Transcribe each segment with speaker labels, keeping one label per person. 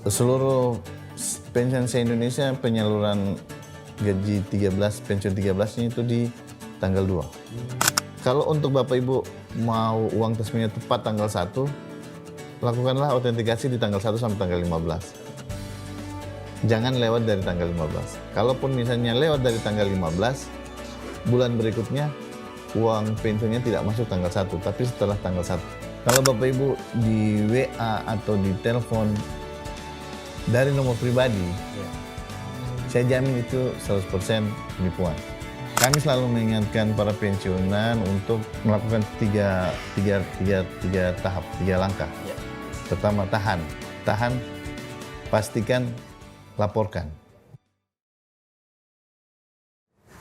Speaker 1: Seluruh pensiun se-Indonesia penyaluran gaji 13, pensiun 13-nya itu di tanggal 2. Kalau untuk Bapak Ibu mau uang taspennya tepat tanggal 1, lakukanlah autentikasi di tanggal 1 sampai tanggal 15. Jangan lewat dari tanggal 15. Kalaupun misalnya lewat dari tanggal 15, bulan berikutnya uang pensiunnya tidak masuk tanggal 1, tapi setelah tanggal 1. Kalau Bapak Ibu di WA atau di telepon dari nomor pribadi, saya jamin itu 100% penipuan. Kami selalu mengingatkan para pensiunan untuk melakukan tiga tahap, 3 langkah. Pertama, tahan, pastikan, laporkan.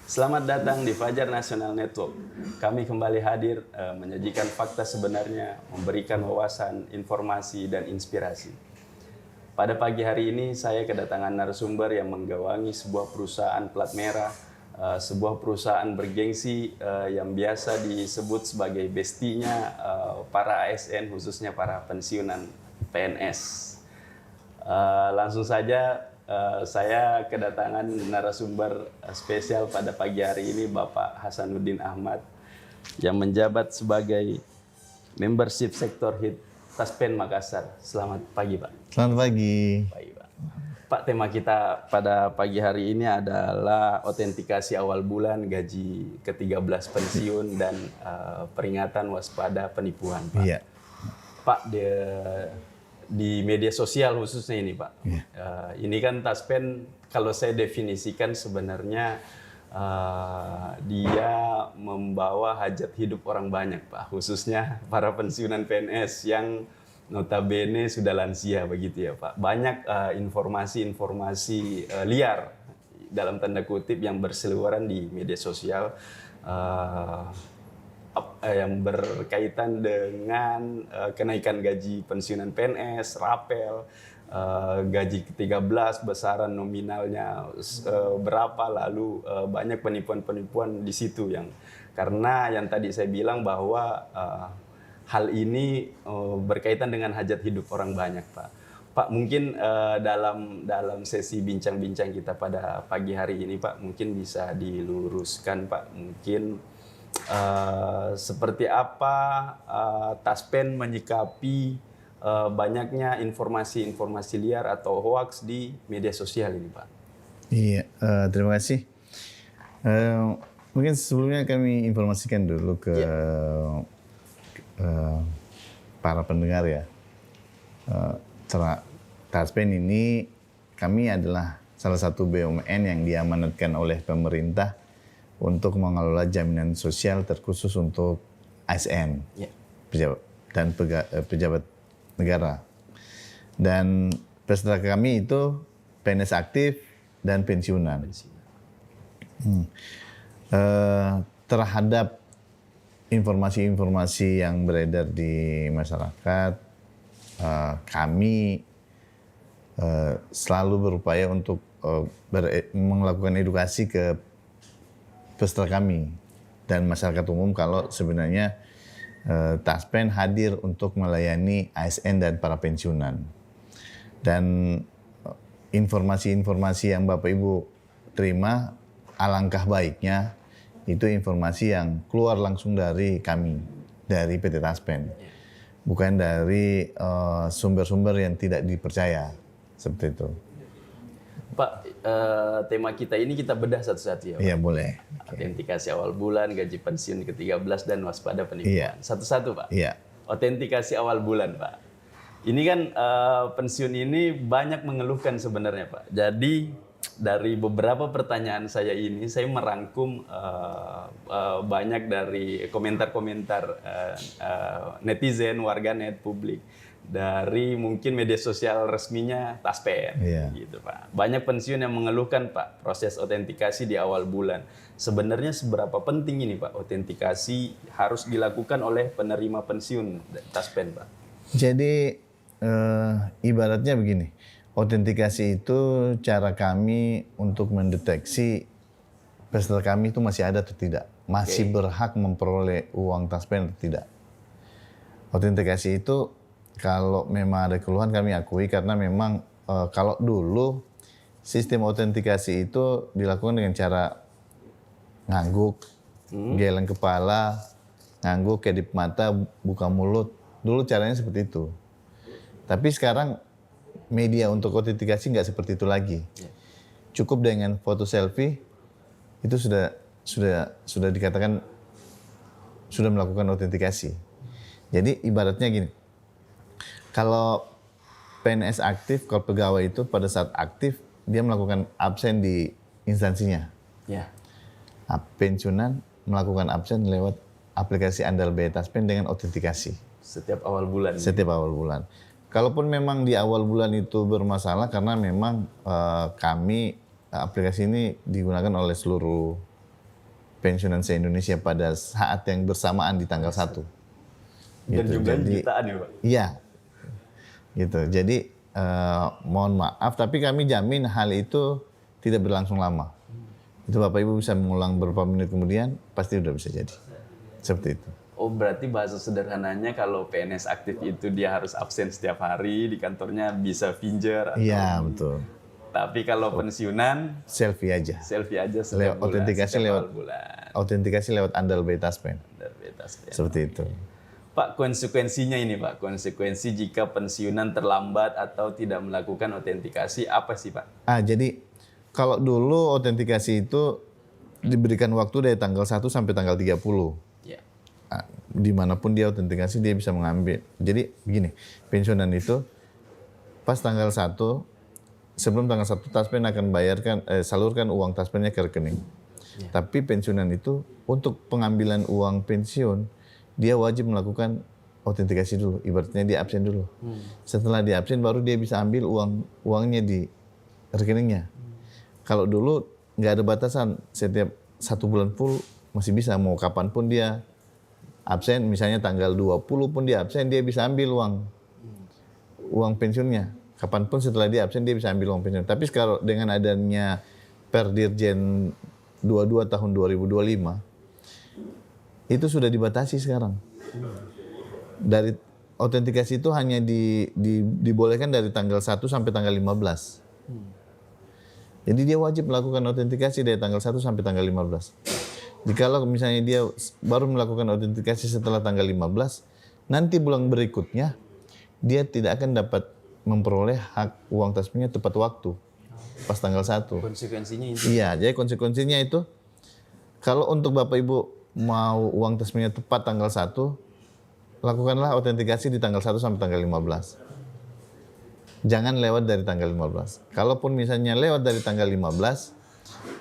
Speaker 2: Selamat datang di Fajar Nasional Network. Kami kembali hadir menyajikan fakta sebenarnya, memberikan wawasan, informasi, dan inspirasi. Pada pagi hari ini saya kedatangan narasumber yang menggawangi sebuah perusahaan plat merah, sebuah perusahaan bergengsi yang biasa disebut sebagai bestinya para ASN, khususnya para pensiunan PNS. Langsung saja saya kedatangan narasumber spesial pada pagi hari ini, Bapak Hasanuddin Ahmad, yang menjabat sebagai membership sektor HIT Taspen Makassar. Selamat pagi, Pak.
Speaker 1: Selamat pagi.
Speaker 2: Baik, Pak. Pak, tema kita pada pagi hari ini adalah autentikasi awal bulan, gaji ke-13 pensiun, dan peringatan waspada penipuan, Pak.
Speaker 1: Iya.
Speaker 2: Pak, di media sosial khususnya ini, Pak.
Speaker 1: Iya.
Speaker 2: Ini kan Taspen, kalau saya definisikan sebenarnya dia membawa hajat hidup orang banyak, Pak. Khususnya para pensiunan PNS yang notabene sudah lansia, begitu ya, Pak. Banyak informasi-informasi liar dalam tanda kutip yang berseliweran di media sosial yang berkaitan dengan kenaikan gaji pensiunan PNS, rapel, gaji ke-13, besaran nominalnya berapa, lalu banyak penipuan-penipuan di situ, yang karena yang tadi saya bilang bahwa hal ini berkaitan dengan hajat hidup orang banyak, Pak. Pak, mungkin dalam sesi bincang-bincang kita pada pagi hari ini, Pak, mungkin bisa diluruskan, Pak, mungkin seperti apa Taspen menyikapi banyaknya informasi-informasi liar atau hoaks di media sosial ini, Pak.
Speaker 1: Iya, terima kasih. Mungkin sebelumnya kami informasikan dulu ke para pendengar ya. Taspen ini kami adalah salah satu BUMN yang diamanatkan oleh pemerintah untuk mengelola jaminan sosial terkhusus untuk ASN dan pejabat negara. Dan peserta kami itu PNS aktif dan pensiunan. Terhadap informasi-informasi yang beredar di masyarakat, kami selalu berupaya untuk melakukan edukasi ke peserta kami dan masyarakat umum kalau sebenarnya Taspen hadir untuk melayani ASN dan para pensiunan. Dan informasi-informasi yang Bapak Ibu terima, alangkah baiknya itu informasi yang keluar langsung dari kami, dari PT Taspen. Bukan dari sumber-sumber yang tidak dipercaya, seperti itu.
Speaker 2: Pak, tema kita ini kita bedah satu-satu ya, Pak?
Speaker 1: Iya, boleh.
Speaker 2: Autentikasi awal bulan, gaji pensiun ke-13, dan waspada penipuan.
Speaker 1: Iya.
Speaker 2: Satu-satu, Pak.
Speaker 1: Iya.
Speaker 2: Autentikasi awal bulan, Pak. Ini kan pensiun ini banyak mengeluhkan sebenarnya, Pak. Jadi dari beberapa pertanyaan saya ini, saya merangkum banyak dari komentar-komentar netizen, warganet, publik, dari mungkin media sosial resminya Taspen, gitu, Pak. Banyak pensiun yang mengeluhkan, Pak, proses autentikasi di awal bulan. Sebenarnya seberapa penting ini, Pak, autentikasi harus dilakukan oleh penerima pensiun Taspen, Pak?
Speaker 1: Jadi ibaratnya begini, autentikasi itu cara kami untuk mendeteksi peserta kami itu masih ada atau tidak, masih berhak memperoleh uang Taspen atau tidak. Autentikasi itu kalau memang ada keluhan kami akui, karena memang kalau dulu sistem autentikasi itu dilakukan dengan cara ngangguk, geleng kepala, ngangguk, kedip mata, buka mulut. Dulu caranya seperti itu. Tapi sekarang media untuk autentikasi nggak seperti itu lagi. Cukup dengan foto selfie itu sudah dikatakan sudah melakukan autentikasi. Jadi ibaratnya gini, kalau PNS aktif, kalau pegawai itu pada saat aktif dia melakukan absen di instansinya.
Speaker 2: Ya.
Speaker 1: Pensiunan melakukan absen lewat aplikasi Andal BE Taspen dengan autentikasi.
Speaker 2: Setiap awal bulan.
Speaker 1: Setiap awal bulan. Kalaupun memang di awal bulan itu bermasalah karena memang aplikasi ini digunakan oleh seluruh pensiunan se-Indonesia pada saat yang bersamaan di tanggal 1.
Speaker 2: Dan
Speaker 1: Gitu.
Speaker 2: jumlahnya
Speaker 1: Jadi,
Speaker 2: jutaan ya Pak?
Speaker 1: iya. Gitu. Jadi mohon maaf, tapi kami jamin hal itu tidak berlangsung lama. Itu Bapak Ibu bisa mengulang beberapa menit kemudian, pasti udah bisa jadi. Seperti itu.
Speaker 2: Oh berarti bahasa sederhananya kalau PNS aktif itu dia harus absen setiap hari di kantornya bisa finger atau...
Speaker 1: Iya, betul.
Speaker 2: Tapi kalau pensiunan
Speaker 1: Selfie aja.
Speaker 2: selfie aja setiap bulan,
Speaker 1: Autentikasi
Speaker 2: setiap
Speaker 1: lewat
Speaker 2: awal bulan.
Speaker 1: autentikasi lewat Andal BE Taspen.
Speaker 2: Dan bebas, ya.
Speaker 1: Seperti itu.
Speaker 2: Pak, konsekuensinya ini Pak, konsekuensi jika pensiunan terlambat atau tidak melakukan autentikasi apa sih Pak?
Speaker 1: Jadi kalau dulu autentikasi itu diberikan waktu dari tanggal 1 sampai tanggal 30.
Speaker 2: Ya.
Speaker 1: Dimanapun dia autentikasi dia bisa mengambil. Jadi begini, pensiunan itu pas tanggal 1, sebelum tanggal 1 Taspen akan salurkan uang Taspennya ke rekening.
Speaker 2: Ya.
Speaker 1: Tapi pensiunan itu untuk pengambilan uang pensiun dia wajib melakukan autentikasi dulu. Ibaratnya dia absen dulu. Setelah dia absen baru dia bisa ambil uangnya di rekeningnya. Kalau dulu nggak ada batasan, setiap 1 bulan full masih bisa, mau kapanpun dia absen, misalnya tanggal 20 pun dia absen, dia bisa ambil uang pensiunnya. Kapanpun setelah dia absen dia bisa ambil uang pensiun. Tapi sekarang dengan adanya Perdirjen 22 tahun 2025 itu sudah dibatasi sekarang. Dari autentikasi itu hanya dibolehkan dari tanggal 1 sampai tanggal 15. Jadi dia wajib melakukan autentikasi dari tanggal 1 sampai tanggal 15. Jikalau misalnya dia baru melakukan autentikasi setelah tanggal 15, nanti bulan berikutnya dia tidak akan dapat memperoleh hak uang Taspennya tepat waktu pas tanggal 1.
Speaker 2: Konsekuensinya itu?
Speaker 1: Iya, jadi konsekuensinya itu kalau untuk Bapak Ibu mau uang Taspennya tepat tanggal 1, lakukanlah autentikasi di tanggal 1 sampai tanggal 15. Jangan lewat dari tanggal 15. Kalaupun misalnya lewat dari tanggal 15,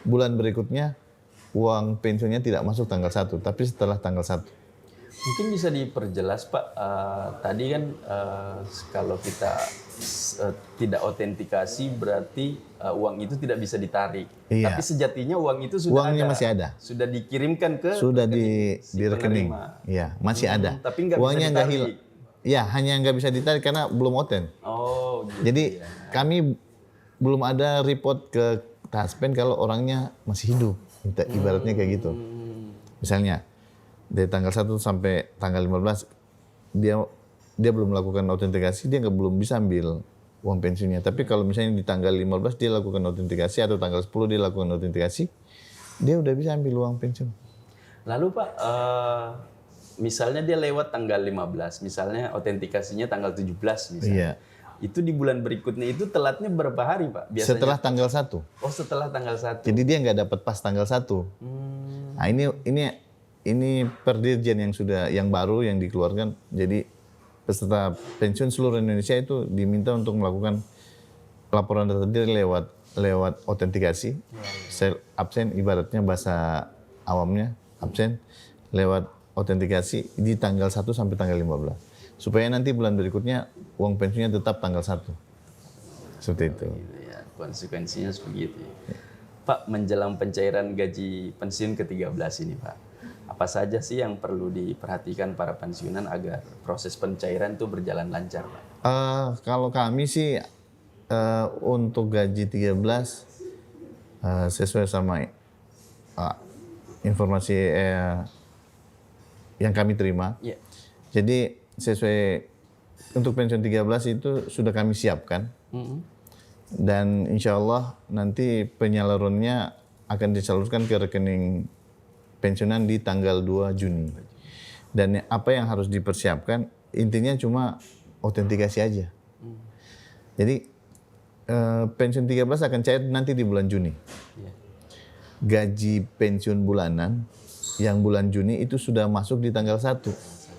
Speaker 1: bulan berikutnya uang pensiunnya tidak masuk tanggal 1, tapi setelah tanggal 1.
Speaker 2: Mungkin bisa diperjelas Pak, tadi kan kalau kita tidak autentikasi berarti uang itu tidak bisa ditarik.
Speaker 1: Iya.
Speaker 2: Tapi sejatinya uang itu sudah
Speaker 1: Uangnya
Speaker 2: ada.
Speaker 1: masih ada.
Speaker 2: Sudah dikirimkan ke
Speaker 1: Sudah
Speaker 2: rekening si
Speaker 1: di rekening.
Speaker 2: penerima.
Speaker 1: Iya, masih ada.
Speaker 2: Tapi nggak
Speaker 1: uangnya
Speaker 2: bisa
Speaker 1: nggak
Speaker 2: ditarik.
Speaker 1: hilang. Iya, hanya nggak bisa ditarik karena belum oten.
Speaker 2: Oh, gitu.
Speaker 1: Jadi
Speaker 2: Ya.
Speaker 1: kami belum ada report ke Taspen kalau orangnya masih hidup. Ibaratnya kayak gitu. Misalnya dari tanggal 1 sampai tanggal 15 dia belum melakukan autentikasi, dia belum bisa ambil uang pensiunnya. Tapi kalau misalnya di tanggal 15 dia lakukan autentikasi atau tanggal 10 dia lakukan autentikasi, dia udah bisa ambil uang pensiun.
Speaker 2: Lalu Pak, misalnya dia lewat tanggal 15, misalnya autentikasinya tanggal 17 misalnya.
Speaker 1: Iya.
Speaker 2: Itu di bulan berikutnya itu telatnya berapa hari Pak? Biasanya.
Speaker 1: Setelah tanggal 1.
Speaker 2: Oh, setelah tanggal 1.
Speaker 1: Jadi dia nggak dapat pas tanggal 1. Nah ini Perdirjen yang baru yang dikeluarkan. Jadi peserta pensiun seluruh Indonesia itu diminta untuk melakukan laporan data diri lewat autentikasi. Absen ibaratnya bahasa awamnya absen lewat autentikasi di tanggal 1 sampai tanggal 15. Supaya nanti bulan berikutnya uang pensiunnya tetap tanggal 1. Seperti itu.
Speaker 2: Ya, konsekuensinya seperti itu. Pak, menjelang pencairan gaji pensiun ke-13 ini Pak, apa saja sih yang perlu diperhatikan para pensiunan agar proses pencairan itu berjalan lancar Pak?
Speaker 1: Kalau kami sih untuk gaji 13 sesuai sama informasi yang kami terima.
Speaker 2: Ya.
Speaker 1: Jadi sesuai untuk pensiun 13 itu sudah kami siapkan. Dan insya Allah nanti penyalurannya akan disalurkan ke rekening pensiunan di tanggal 2 Juni. Dan apa yang harus dipersiapkan intinya cuma autentikasi aja. Jadi pensiun 13 akan cair nanti di bulan Juni. Gaji pensiun bulanan yang bulan Juni itu sudah masuk di tanggal 1.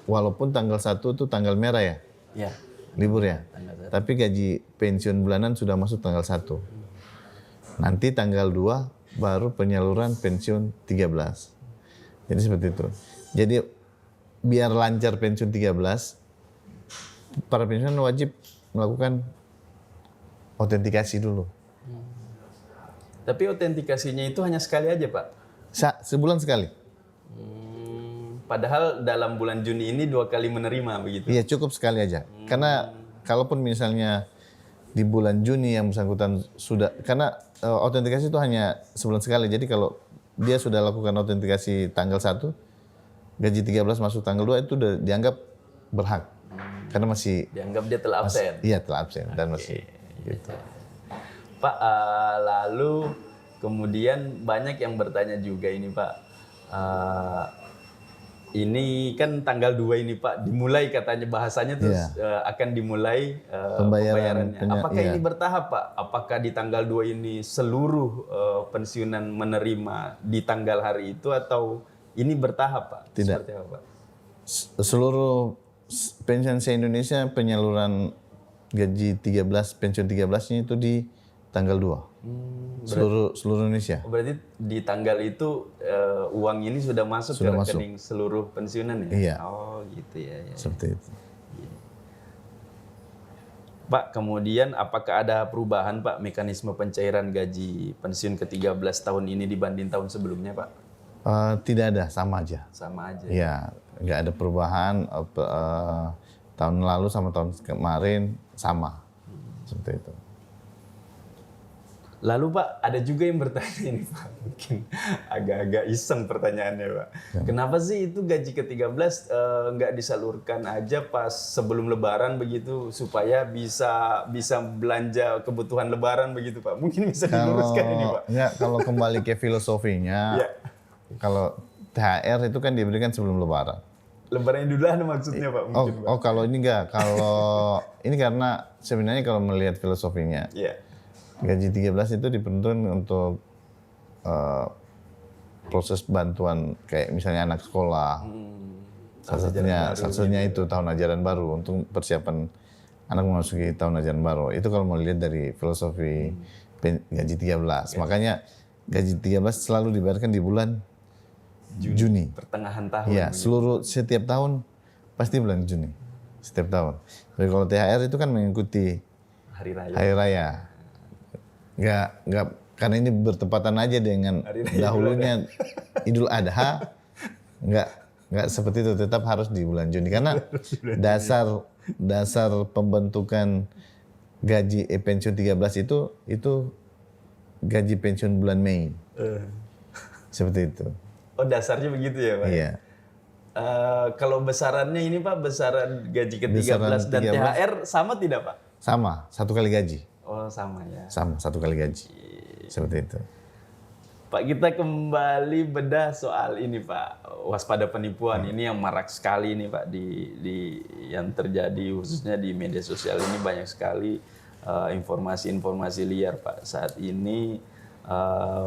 Speaker 1: Walaupun tanggal 1 itu tanggal merah ya.
Speaker 2: Iya.
Speaker 1: Libur ya. Tapi gaji pensiun bulanan sudah masuk tanggal 1. Nanti tanggal 2 baru penyaluran pensiun 13. Jadi seperti itu. Jadi biar lancar pensiun 13, para pensiunan wajib melakukan autentikasi dulu.
Speaker 2: Tapi autentikasinya itu hanya sekali aja, Pak?
Speaker 1: Sebulan sekali.
Speaker 2: Padahal dalam bulan Juni ini 2 kali menerima begitu?
Speaker 1: Iya, cukup sekali aja. Karena kalaupun misalnya di bulan Juni yang bersangkutan sudah, karena autentikasi itu hanya sebulan sekali. Jadi kalau dia sudah lakukan autentikasi tanggal 1, gaji 13 masuk tanggal 2 itu udah dianggap berhak. Karena masih
Speaker 2: dianggap dia telah absen.
Speaker 1: Iya, telah absen dan masih
Speaker 2: gitu. Pak, lalu kemudian banyak yang bertanya juga ini, Pak. Ini kan tanggal 2 ini, Pak, dimulai katanya bahasanya terus akan dimulai pembayarannya. Apakah ini bertahap, Pak? Apakah di tanggal 2 ini seluruh pensiunan menerima di tanggal hari itu atau ini bertahap, Pak?
Speaker 1: Tidak.
Speaker 2: Seperti apa, Pak?
Speaker 1: Seluruh pensiun se-Indonesia penyaluran gaji 13, pensiun 13-nya itu di tanggal 2. Seluruh Indonesia.
Speaker 2: Berarti di tanggal itu uang ini sudah masuk ke rekening seluruh pensiunan ya?
Speaker 1: Iya.
Speaker 2: Oh gitu ya.
Speaker 1: Seperti itu.
Speaker 2: Pak, kemudian apakah ada perubahan, Pak, mekanisme pencairan gaji pensiun ke-13 tahun ini dibanding tahun sebelumnya, Pak?
Speaker 1: Tidak ada, sama aja.
Speaker 2: Sama aja?
Speaker 1: Iya, nggak ada perubahan. Tahun lalu sama tahun kemarin sama. Seperti itu.
Speaker 2: Lalu Pak, ada juga yang bertanya ini, Pak, mungkin agak-agak iseng pertanyaannya, Pak. Kenapa sih itu gaji ke-13 nggak disalurkan aja pas sebelum Lebaran begitu supaya bisa belanja kebutuhan Lebaran begitu, Pak? Mungkin bisa diluruskan ini, Pak.
Speaker 1: Enggak, kalau kembali ke filosofinya, kalau THR itu kan diberikan sebelum Lebaran.
Speaker 2: Lebaran Idul Adha maksudnya, Pak? Mungkin, Pak.
Speaker 1: Kalau ini enggak, kalau ini karena sebenarnya kalau melihat filosofinya. Gaji 13 itu diperuntukkan untuk proses bantuan kayak misalnya anak sekolah. Salah satunya itu tahun ajaran baru untuk persiapan anak memasuki tahun ajaran baru. Itu kalau mau lihat dari filosofi gaji 13. Makanya gaji 13 selalu dibayarkan di bulan Juni.
Speaker 2: Pertengahan tahun.
Speaker 1: Iya, setiap tahun pasti bulan Juni. Setiap tahun. Tapi kalau THR itu kan mengikuti hari raya. Nggak karena ini bertepatan aja dengan dahulunya Idul Adha, nggak seperti itu, tetap harus di bulan Juni karena dasar pembentukan gaji pensiun 13 itu gaji pensiun bulan Mei. Seperti itu.
Speaker 2: Oh, dasarnya begitu ya, Pak?
Speaker 1: Iya.
Speaker 2: Kalau besarannya ini, Pak, besaran gaji ke-13 dan THR sama tidak, Pak?
Speaker 1: Sama, satu kali gaji.
Speaker 2: Oh, sama ya.
Speaker 1: Sama, satu kali gaji. Seperti itu.
Speaker 2: Pak, kita kembali bedah soal ini, Pak. Waspada penipuan. Ini yang marak sekali nih, Pak, di yang terjadi khususnya di media sosial ini banyak sekali informasi-informasi liar, Pak. Saat ini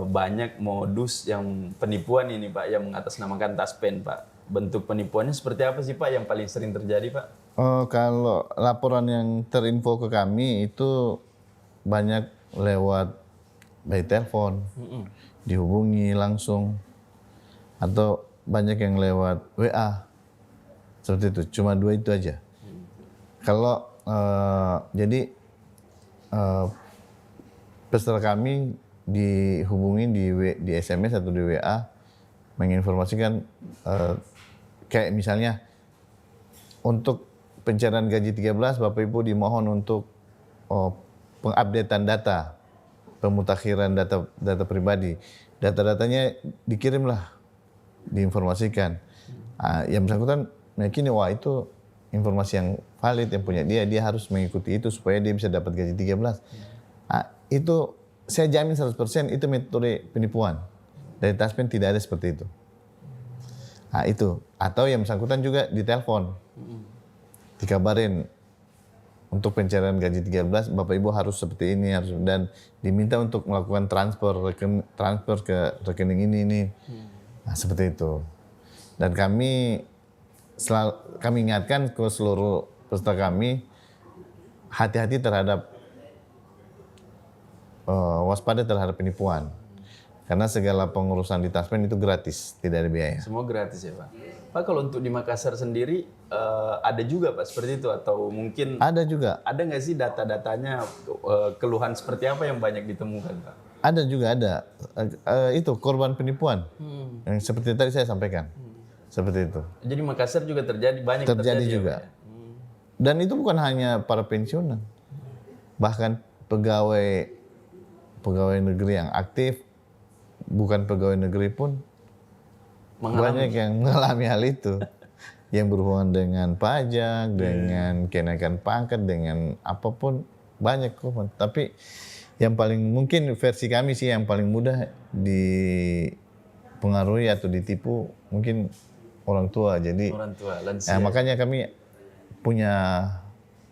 Speaker 2: banyak modus yang penipuan ini, Pak, yang mengatasnamakan taspen, Pak. Bentuk penipuannya seperti apa sih, Pak, yang paling sering terjadi, Pak?
Speaker 1: Kalau laporan yang terinfo ke kami itu banyak lewat by telepon, dihubungi langsung, atau banyak yang lewat WA, seperti itu. Cuma 2 itu aja. Kalau jadi peserta kami dihubungi di SMS atau di WA menginformasikan kayak misalnya untuk pencairan gaji 13 Bapak Ibu dimohon untuk pengupdatean data, pemutakhiran data pribadi. Data-datanya dikirimlah, diinformasikan. Yang bersangkutan meyakini wah itu informasi yang valid yang punya dia harus mengikuti itu supaya dia bisa dapat gaji 13. Itu saya jamin 100% itu metode penipuan. Dari Taspen tidak ada seperti itu. Itu. Atau yang bersangkutan juga ditelepon. Dikabarin untuk pencairan gaji 13 Bapak Ibu harus seperti ini harus, dan diminta untuk melakukan transfer ke rekening ini. Seperti itu. Dan kami ingatkan ke seluruh peserta kami hati-hati terhadap waspada terhadap penipuan. Karena segala pengurusan di Taspen itu gratis, tidak ada biaya.
Speaker 2: Semua gratis ya Pak. Pak, kalau untuk di Makassar sendiri ada juga Pak seperti itu, atau mungkin
Speaker 1: Ada juga.
Speaker 2: ada nggak sih data-datanya keluhan seperti apa yang banyak ditemukan Pak?
Speaker 1: Ada juga ada. Itu korban penipuan. Yang seperti tadi saya sampaikan. Seperti itu.
Speaker 2: Jadi Makassar juga banyak
Speaker 1: Terjadi
Speaker 2: ya,
Speaker 1: juga.
Speaker 2: Pak, ya?
Speaker 1: Dan itu bukan hanya para pensiunan. Bahkan pegawai negeri yang aktif, bukan pegawai negeri pun banyak yang mengalami hal itu. Yang berhubungan dengan pajak, dengan kenaikan pangkat, dengan apapun, banyak kok. Tapi yang paling mungkin versi kami sih yang paling mudah dipengaruhi atau ditipu mungkin orang tua. Jadi
Speaker 2: Orang tua, lansia.
Speaker 1: makanya kami punya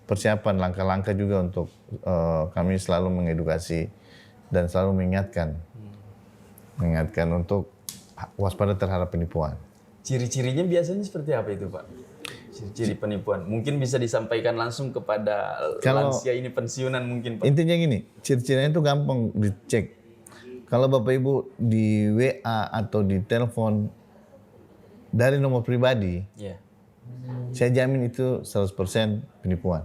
Speaker 1: persiapan langkah-langkah juga untuk kami selalu mengedukasi dan selalu mengingatkan untuk waspada terhadap penipuan.
Speaker 2: Ciri-cirinya biasanya seperti apa itu Pak? Ciri-ciri penipuan. Mungkin bisa disampaikan langsung kepada lansia ini, pensiunan mungkin Pak.
Speaker 1: Intinya gini, ciri-cirinya itu gampang dicek. Kalau Bapak Ibu di WA atau di telepon dari nomor pribadi,
Speaker 2: Iya.
Speaker 1: saya jamin itu 100% penipuan.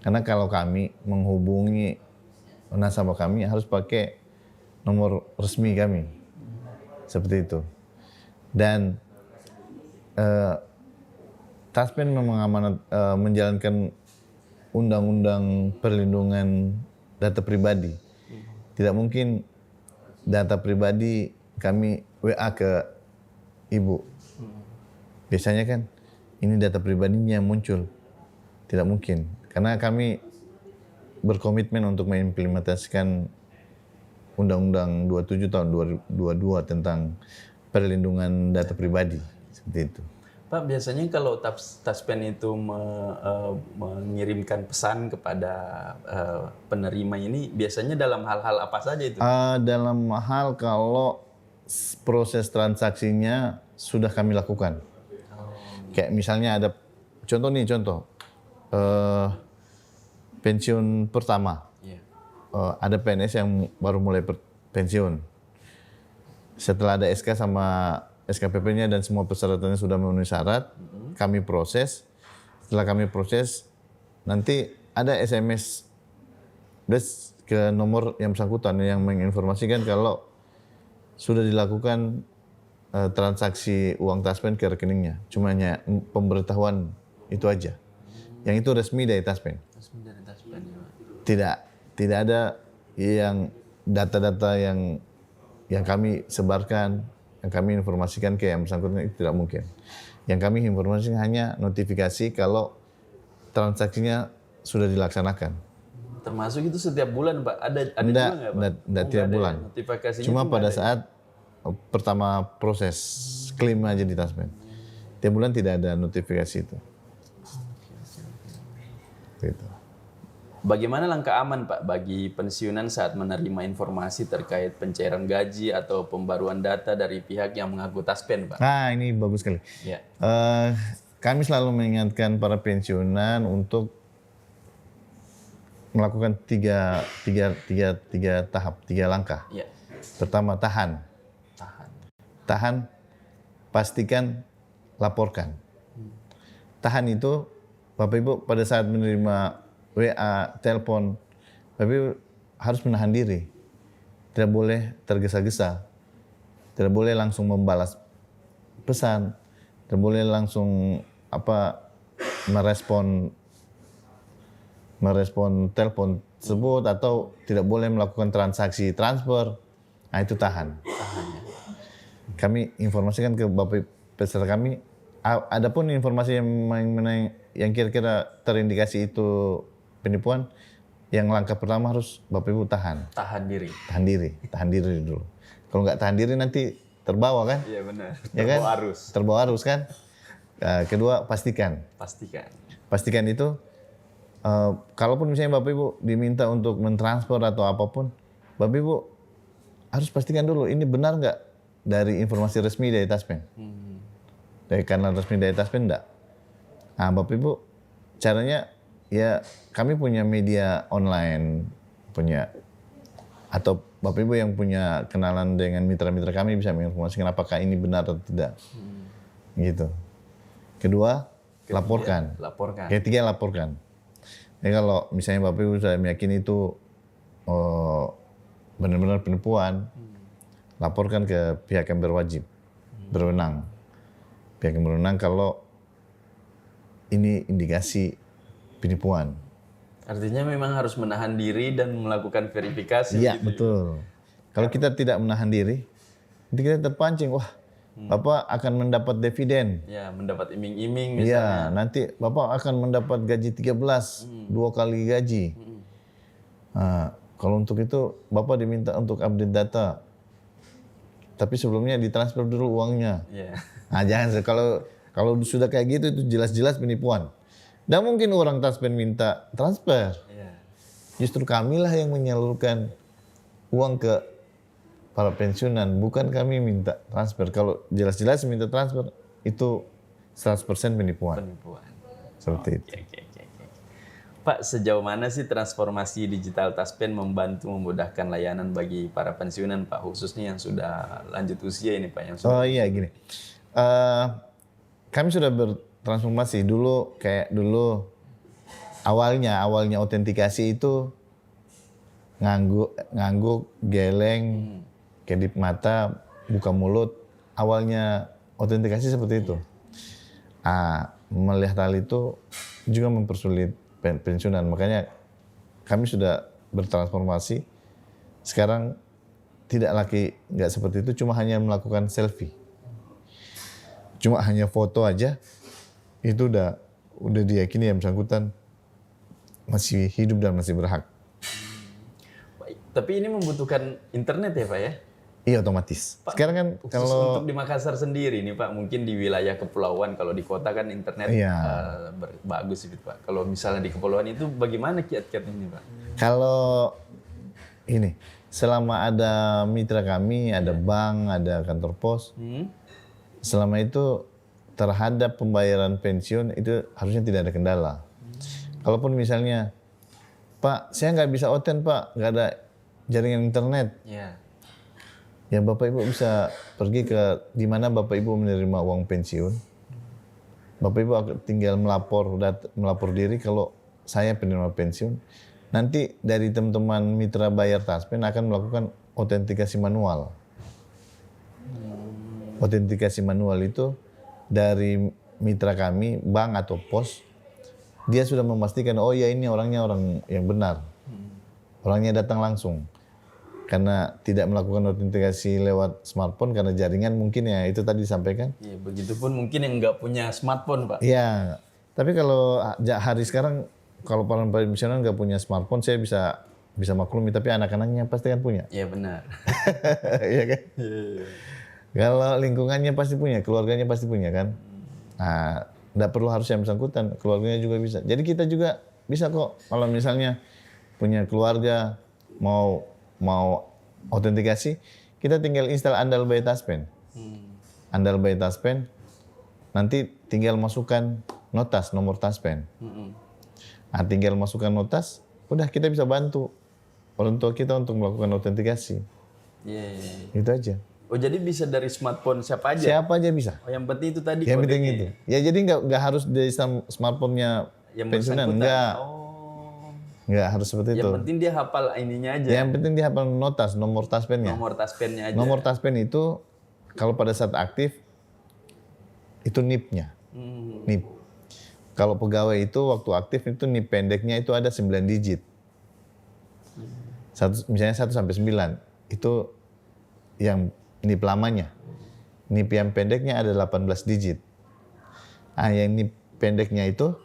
Speaker 1: Karena kalau kami menghubungi nasabah kami harus pakai nomor resmi kami. Seperti itu. Dan Taspen menjalankan undang-undang perlindungan data pribadi. Tidak mungkin data pribadi kami WA ke ibu. Biasanya kan ini data pribadinya yang muncul. Tidak mungkin. Karena kami berkomitmen untuk mengimplementasikan Undang-Undang 27 tahun 2022 tentang perlindungan data pribadi. Seperti itu.
Speaker 2: Pak, biasanya kalau Taspen itu mengirimkan pesan kepada penerima ini, biasanya dalam hal-hal apa saja itu?
Speaker 1: Dalam hal kalau proses transaksinya sudah kami lakukan. Kayak misalnya ada contoh pensiun pertama.
Speaker 2: Iya.
Speaker 1: Ada PNS yang baru mulai pensiun. Setelah ada SK sama SKPP-nya dan semua persyaratannya sudah memenuhi syarat, kami proses. Setelah kami proses, nanti ada SMS ke nomor yang bersangkutan yang menginformasikan kalau sudah dilakukan transaksi uang Taspen ke rekeningnya. Cuma hanya pemberitahuan itu aja. Yang itu resmi dari Taspen.
Speaker 2: Resmi dari Taspen ya.
Speaker 1: Tidak ada yang data-data yang kami sebarkan, yang kami informasikan ke yang bersangkutan itu tidak mungkin. Yang kami informasikan hanya notifikasi kalau transaksinya sudah dilaksanakan.
Speaker 2: Termasuk itu setiap bulan Pak? Ada juga nggak Pak?
Speaker 1: Tidak tiap bulan.
Speaker 2: Ya? Notifikasinya
Speaker 1: Cuma pada saat pertama proses klaim aja di Taspen. Tiap bulan tidak ada notifikasi itu. Gitu.
Speaker 2: Bagaimana langkah aman Pak bagi pensiunan saat menerima informasi terkait pencairan gaji atau pembaruan data dari pihak yang mengaku Taspen Pak?
Speaker 1: Nah ini bagus sekali.
Speaker 2: Ya.
Speaker 1: Kami selalu mengingatkan para pensiunan untuk melakukan tiga tahap, 3 langkah.
Speaker 2: Ya.
Speaker 1: Pertama, tahan. Tahan, pastikan, laporkan. Tahan itu, Bapak Ibu pada saat menerima WA, telepon, Bapak Ibu harus menahan diri. Tidak boleh tergesa-gesa. Tidak boleh langsung membalas pesan. Tidak boleh langsung merespon telepon tersebut atau tidak boleh melakukan transaksi transfer. Nah itu tahan. Kami informasikan ke Bapak peserta kami, adapun informasi yang kira-kira terindikasi itu penipuan, yang langkah pertama harus Bapak Ibu tahan
Speaker 2: Tahan diri.
Speaker 1: dulu. Kalau nggak tahan diri nanti terbawa kan?
Speaker 2: Iya benar.
Speaker 1: Ya kan? Terbawa arus kan? Kedua pastikan itu kalaupun misalnya Bapak Ibu diminta untuk mentransfer atau apapun, Bapak Ibu harus pastikan dulu ini benar nggak dari informasi resmi dari Taspen. Dari kanal resmi dari Taspen enggak. Nah, Bapak Ibu caranya ya kami punya media online, atau Bapak Ibu yang punya kenalan dengan mitra-mitra kami bisa menginformasikan apakah ini benar atau tidak. Gitu. Kedua, laporkan. Ketiga, laporkan. Jadi kalau misalnya Bapak Ibu sudah meyakini itu benar-benar penipuan, laporkan ke pihak yang berwenang. Pihak yang berwenang kalau ini indikasi penipuan.
Speaker 2: Artinya memang harus menahan diri dan melakukan verifikasi.
Speaker 1: Iya,
Speaker 2: gitu.
Speaker 1: betul. Kalau kita tidak menahan diri, nanti kita terpancing. Wah, Bapak akan mendapat dividen.
Speaker 2: Ya, mendapat iming-iming
Speaker 1: Iya,
Speaker 2: misalnya.
Speaker 1: nanti Bapak akan mendapat gaji 13, 2 kali gaji. Nah, kalau untuk itu Bapak diminta untuk update data. Tapi sebelumnya ditransfer dulu uangnya.
Speaker 2: Iya.
Speaker 1: Nah, jangan kalau sudah kayak gitu itu jelas-jelas penipuan. Dan mungkin orang Taspen minta transfer.
Speaker 2: Iya.
Speaker 1: Justru kamilah yang menyalurkan uang ke para pensiunan, bukan kami minta transfer. Kalau jelas-jelas minta transfer, itu 100% penipuan. Seperti itu.
Speaker 2: Oke. Pak, sejauh mana sih transformasi digital Taspen membantu memudahkan layanan bagi para pensiunan, Pak? Khususnya yang sudah lanjut usia ini, Pak.
Speaker 1: Oh iya, gini. Kami sudah bertransformasi. Dulu awalnya autentikasi itu ngangguk, geleng, kedip mata, buka mulut. Awalnya autentikasi seperti itu. Melihat hal itu juga mempersulit pensiunan. Makanya kami sudah bertransformasi. Sekarang nggak seperti itu, cuma hanya melakukan selfie. Cuma hanya foto aja, itu udah diyakini yang bersangkutan masih hidup dan masih berhak.
Speaker 2: Baik. Tapi ini membutuhkan internet ya, Pak ya?
Speaker 1: Iya, otomatis.
Speaker 2: Pak,
Speaker 1: sekarang kan
Speaker 2: untuk di Makassar sendiri nih Pak, mungkin di wilayah kepulauan, kalau di kota kan internet bagus sih Pak. Kalau misalnya di kepulauan itu bagaimana kiat-kiat ini Pak?
Speaker 1: Kalau ini, selama ada mitra kami, ada bank, ada kantor pos, selama itu terhadap pembayaran pensiun itu harusnya tidak ada kendala. Kalaupun misalnya, Pak, saya nggak bisa oten Pak, nggak ada jaringan internet. Ya Bapak Ibu bisa pergi ke di mana Bapak Ibu menerima uang pensiun. Bapak Ibu tinggal melapor diri kalau saya penerima pensiun. Nanti dari teman-teman mitra bayar Taspen akan melakukan autentikasi manual. Autentikasi manual itu dari mitra kami, bank atau pos, dia sudah memastikan, oh ya ini orangnya orang yang benar. Orangnya datang langsung. Karena tidak melakukan autentikasi lewat smartphone, karena jaringan mungkin ya itu tadi disampaikan.
Speaker 2: Iya, begitupun mungkin yang nggak punya smartphone Pak.
Speaker 1: Iya, tapi kalau hari sekarang, kalau para pensiunan nggak punya smartphone, saya bisa maklumi, tapi anak-anaknya pasti kan punya.
Speaker 2: Iya benar.
Speaker 1: Iya kan? Kalau lingkungannya pasti punya, keluarganya pasti punya kan. Nah, nggak perlu harus yang bersangkutan, keluarganya juga bisa. Jadi kita juga bisa kok, kalau misalnya punya keluarga mau autentikasi, kita tinggal install Andal by Taspen. Andal by Taspen, nanti tinggal masukkan notas, nomor Taspen. Nah, tinggal masukkan notas, udah kita bisa bantu orang tua kita untuk melakukan autentikasi. Itu aja.
Speaker 2: Oh jadi bisa dari smartphone siapa aja?
Speaker 1: Siapa aja bisa.
Speaker 2: Oh yang penting itu tadi.
Speaker 1: Yang penting itu. Ya jadi nggak harus dari smartphone-nya pensiunan, enggak. Nggak harus seperti itu.
Speaker 2: Yang penting dia hafal ininya aja.
Speaker 1: Yang penting dia hafal notas, nomor Taspennya.
Speaker 2: Nomor Taspennya aja.
Speaker 1: Nomor Taspen itu kalau pada saat aktif itu NIP-nya. NIP. Kalau pegawai itu waktu aktif itu NIP pendeknya itu ada 9 digit. Misalnya 1 sampai 9. Itu yang NIP lamanya. NIP yang pendeknya ada 18 digit. Yang NIP pendeknya itu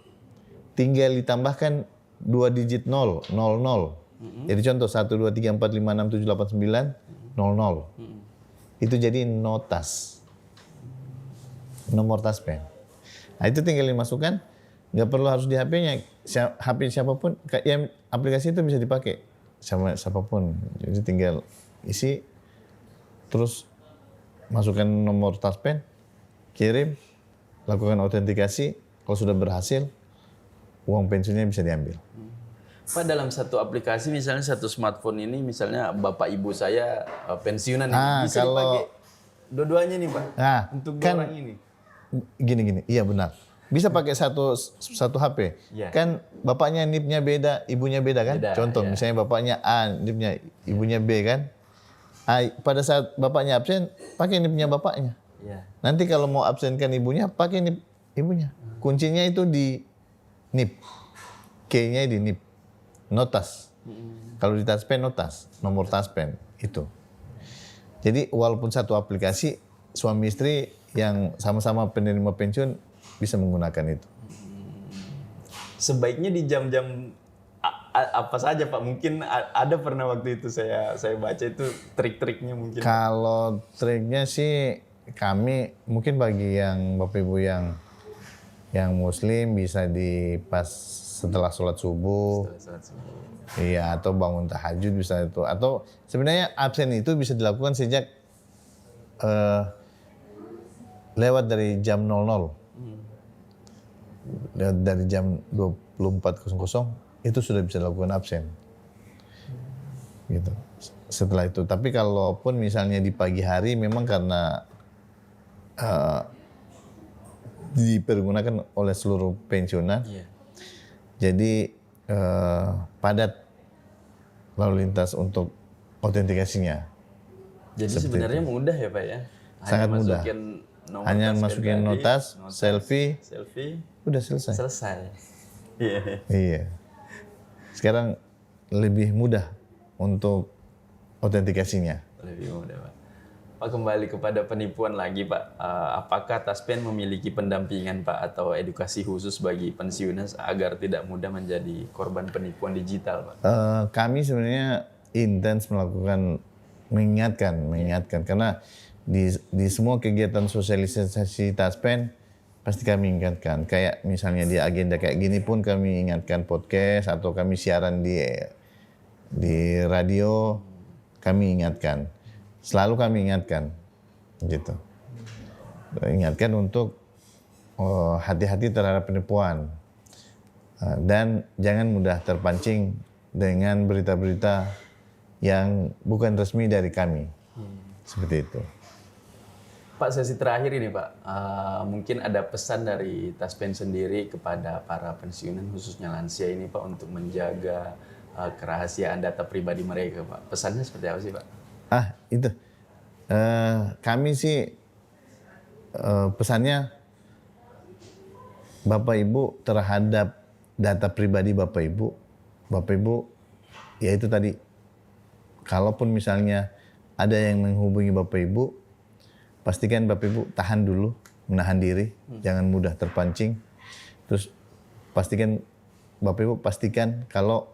Speaker 1: tinggal ditambahkan 2 digit 0, 00. Jadi contoh 1, 2, 3, 4, 5, 6, 7, 8, 9, 00. Itu jadi notas. Nomor taspen. Nah itu tinggal dimasukkan, nggak perlu harus di HP-nya. HP siapapun, yang aplikasi itu bisa dipakai sama siapapun. Jadi tinggal isi, terus masukkan nomor taspen, kirim, lakukan autentikasi. Kalau sudah berhasil, uang pensiunnya bisa diambil.
Speaker 2: Pak, dalam satu aplikasi misalnya satu smartphone ini, misalnya bapak ibu saya pensiunan ini, bisa dipakai dua-duanya nih Pak, untuk dua orang ini.
Speaker 1: Gini, iya benar. Bisa pakai satu HP.
Speaker 2: Iya.
Speaker 1: Kan bapaknya NIP-nya beda, ibunya beda kan?
Speaker 2: Beda,
Speaker 1: Contoh
Speaker 2: iya.
Speaker 1: misalnya bapaknya A, NIP-nya ibunya B kan? Pada saat bapaknya absen, pakai NIP-nya bapaknya.
Speaker 2: Iya.
Speaker 1: Nanti kalau mau absenkan ibunya, pakai NIP ibunya. Kuncinya itu di NIP. K-nya di NIP. Notas. Kalau di taspen notas, nomor taspen itu. Jadi walaupun satu aplikasi, suami istri yang sama-sama penerima pensiun bisa menggunakan itu.
Speaker 2: Sebaiknya di jam-jam apa saja Pak? Mungkin ada pernah waktu itu saya baca itu trik-triknya mungkin.
Speaker 1: Kalau triknya sih kami mungkin bagi yang Bapak Ibu yang Muslim bisa di pas setelah sholat subuh. Iya, atau bangun tahajud bisa itu. Atau sebenarnya absen itu bisa dilakukan sejak lewat dari jam 00. Dari jam 24.00 itu sudah bisa dilakukan absen. Gitu. Setelah itu, tapi kalaupun misalnya di pagi hari memang karena dipergunakan oleh seluruh pensiunan.
Speaker 2: Iya.
Speaker 1: Jadi padat lalu lintas untuk autentikasinya.
Speaker 2: Jadi sebenarnya mudah ya Pak ya?
Speaker 1: Sangat mudah. Hanya masukin notas, selfie, udah selesai. Iya. Sekarang lebih mudah untuk autentikasinya.
Speaker 2: Lebih mudah Pak. Pak, kembali kepada penipuan lagi Pak. Apakah Taspen memiliki pendampingan Pak atau edukasi khusus bagi pensiunan agar tidak mudah menjadi korban penipuan digital Pak?
Speaker 1: Kami sebenarnya intens melakukan mengingatkan karena di semua kegiatan sosialisasi Taspen pasti kami ingatkan. Kayak misalnya di agenda kayak gini pun kami ingatkan podcast atau kami siaran di radio, kami ingatkan. Selalu kami ingatkan, gitu. Ingatkan untuk hati-hati terhadap penipuan dan jangan mudah terpancing dengan berita-berita yang bukan resmi dari kami, seperti itu.
Speaker 2: Pak, sesi terakhir ini Pak, mungkin ada pesan dari Taspen sendiri kepada para pensiunan khususnya lansia ini Pak untuk menjaga kerahasiaan data pribadi mereka Pak. Pesannya seperti apa sih Pak?
Speaker 1: Itu. Kami sih pesannya Bapak Ibu terhadap data pribadi Bapak Ibu ya itu tadi, kalaupun misalnya ada yang menghubungi Bapak Ibu, pastikan Bapak Ibu tahan dulu, menahan diri, jangan mudah terpancing. Terus Bapak Ibu pastikan kalau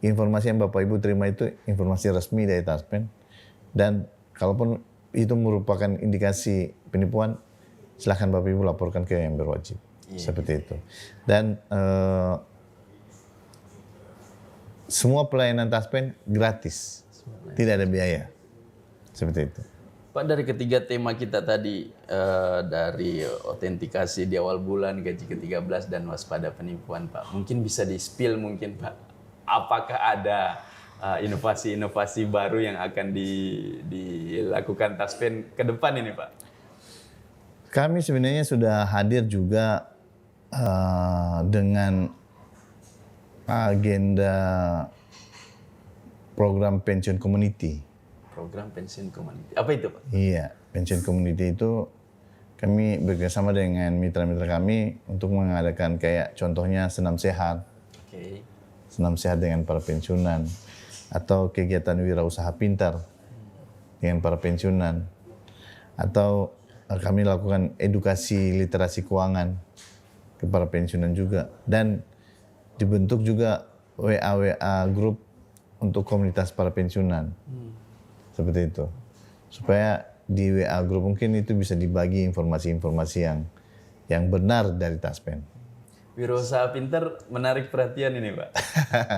Speaker 1: informasi yang Bapak Ibu terima itu informasi resmi dari Taspen. Dan kalaupun itu merupakan indikasi penipuan, silahkan Bapak Ibu laporkan ke yang berwajib. Seperti itu. Dan semua pelayanan Taspen gratis, tidak ada biaya. Seperti itu.
Speaker 2: Pak, dari ketiga tema kita tadi, dari autentikasi di awal bulan, gaji ke-13, dan waspada penipuan Pak. Mungkin bisa di-spill mungkin Pak, apakah ada inovasi-inovasi baru yang akan dilakukan Taspen ke depan ini Pak?
Speaker 1: Kami sebenarnya sudah hadir juga dengan agenda program pensiun community.
Speaker 2: Program pensiun community. Apa itu Pak?
Speaker 1: Iya, pensiun community itu kami bekerjasama dengan mitra-mitra kami untuk mengadakan kayak contohnya senam sehat.
Speaker 2: Oke.
Speaker 1: Senam sehat dengan para pensiunan. Atau kegiatan wirausaha pintar dengan para pensiunan, atau kami lakukan edukasi literasi keuangan ke para pensiunan juga. Dan dibentuk juga WA grup untuk komunitas para pensiunan. Seperti itu. Supaya di WA grup mungkin itu bisa dibagi informasi-informasi yang benar dari Taspen.
Speaker 2: Wirausaha pintar menarik perhatian ini, Pak.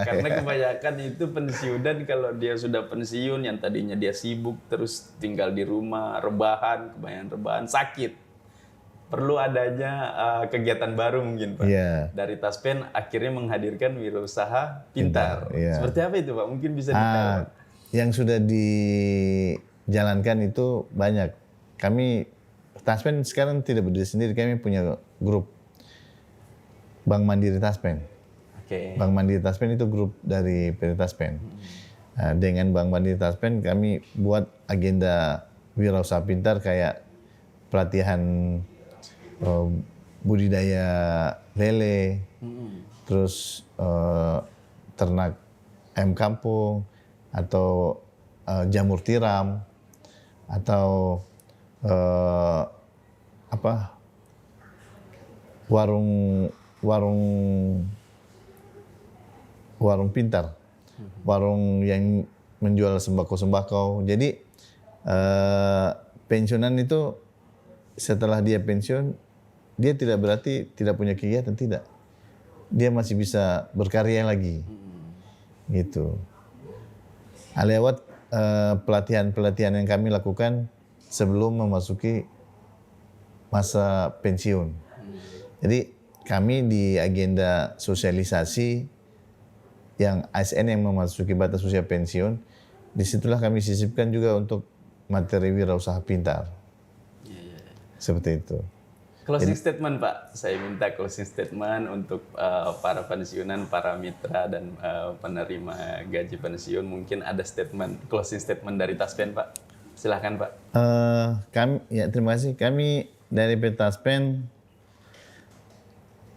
Speaker 2: Karena kebanyakan itu pensiunan kalau dia sudah pensiun yang tadinya dia sibuk terus tinggal di rumah, kebanyakan rebahan, sakit. Perlu adanya kegiatan baru mungkin, Pak.
Speaker 1: Iya.
Speaker 2: Dari Taspen akhirnya menghadirkan wirausaha pintar.
Speaker 1: Iya.
Speaker 2: Seperti apa itu, Pak? Mungkin bisa detail, Pak.
Speaker 1: Yang sudah dijalankan itu banyak. Kami Taspen sekarang tidak berdiri sendiri, kami punya grup Bank Mandiri Taspen.
Speaker 2: Oke.
Speaker 1: Bank Mandiri Taspen itu grup dari PT Taspen. Nah, dengan Bank Mandiri Taspen kami buat agenda wirausaha pintar kayak pelatihan budidaya lele, terus ternak ayam kampung, atau jamur tiram, atau warung pintar, warung yang menjual sembako-sembako. Jadi pensiunan itu setelah dia pensiun, dia tidak berarti tidak punya kegiatan, tidak. Dia masih bisa berkarya lagi, gitu. Lewat pelatihan-pelatihan yang kami lakukan sebelum memasuki masa pensiun. Jadi kami di agenda sosialisasi yang ASN yang memasuki batas usia pensiun, disitulah kami sisipkan juga untuk materi wirausaha pintar. Seperti itu.
Speaker 2: Closing statement, Pak. Saya minta closing statement untuk para pensiunan, para mitra dan penerima gaji pensiun. Mungkin ada closing statement dari Taspen, Pak. Silahkan, Pak.
Speaker 1: Terima kasih. Kami dari PT Taspen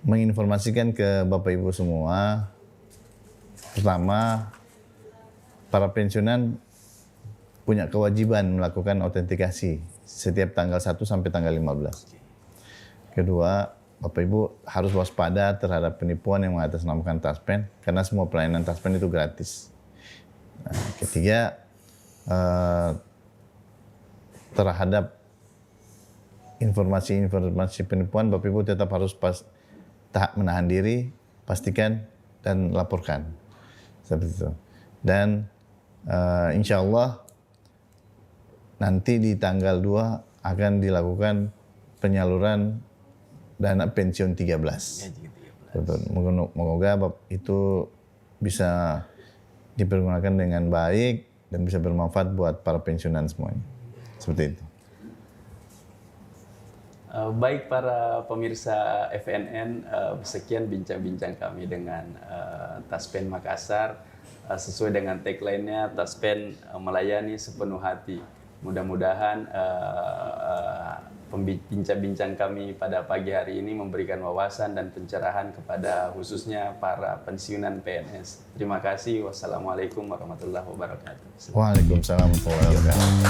Speaker 1: menginformasikan ke Bapak Ibu semua, pertama, para pensiunan punya kewajiban melakukan autentikasi setiap tanggal 1 sampai tanggal 15. Kedua, Bapak Ibu harus waspada terhadap penipuan yang mengatasnamakan Taspen, karena semua pelayanan Taspen itu gratis. Nah, ketiga, terhadap informasi-informasi penipuan, Bapak Ibu tetap harus menahan diri, pastikan, dan laporkan. Seperti itu. Dan insya Allah nanti di tanggal 2 akan dilakukan penyaluran dana pensiun 13. Moga itu bisa dipergunakan dengan baik dan bisa bermanfaat buat para pensiunan semuanya. Seperti itu.
Speaker 2: Baik para pemirsa FNN, sekian bincang-bincang kami dengan Taspen Makassar. Sesuai dengan tagline-nya, Taspen melayani sepenuh hati. Mudah-mudahan bincang-bincang kami pada pagi hari ini memberikan wawasan dan pencerahan kepada khususnya para pensiunan PNS. Terima kasih. Wassalamualaikum warahmatullahi wabarakatuh.
Speaker 1: Waalaikumsalam warahmatullahi wabarakatuh.